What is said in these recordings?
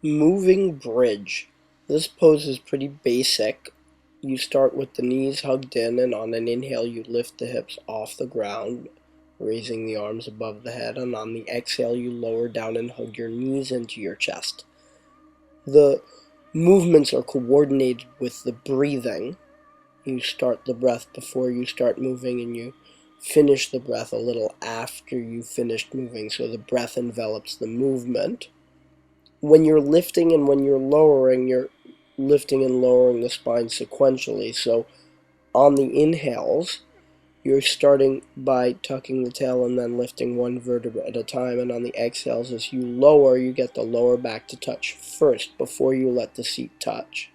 Moving bridge. This pose is pretty basic. You start with the knees hugged in, and on an inhale you lift the hips off the ground, raising the arms above the head, and on the exhale you lower down and hug your knees into your chest. The movements are coordinated with the breathing. You start the breath before you start moving, and you finish the breath a little after you finished moving, so the breath envelops the movement. When you're lifting and when you're lifting and lowering the spine sequentially. So on the inhales, you're starting by tucking the tail and then lifting one vertebra at a time, and on the exhales, as you lower, you get the lower back to touch first before you let the seat touch.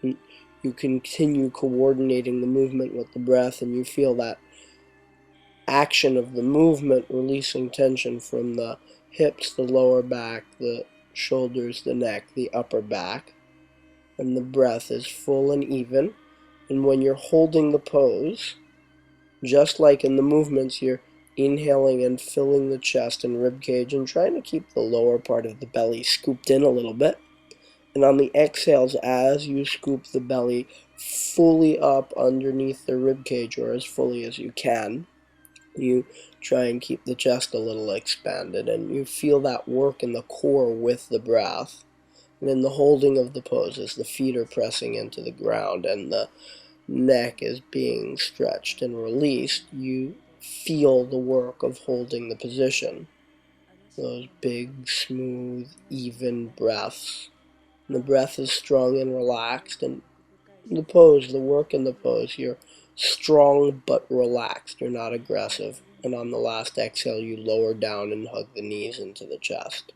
You continue coordinating the movement with the breath, and you feel that action of the movement releasing tension from the hips, the lower back, the shoulders, the neck, the upper back, and the breath is full and even. And when you're holding the pose, just like in the movements, you're inhaling and filling the chest and rib cage and trying to keep the lower part of the belly scooped in a little bit. And on the exhales, as you scoop the belly fully up underneath the rib cage, or as fully as you can, you try and keep the chest a little expanded, and you feel that work in the core with the breath. And in the holding of the pose, as the feet are pressing into the ground and the neck is being stretched and released, you feel the work of holding the position. Those big, smooth, even breaths. And the breath is strong and relaxed, and the pose, the work in the pose, you're strong but relaxed, you're not aggressive. And on the last exhale, you lower down and hug the knees into the chest.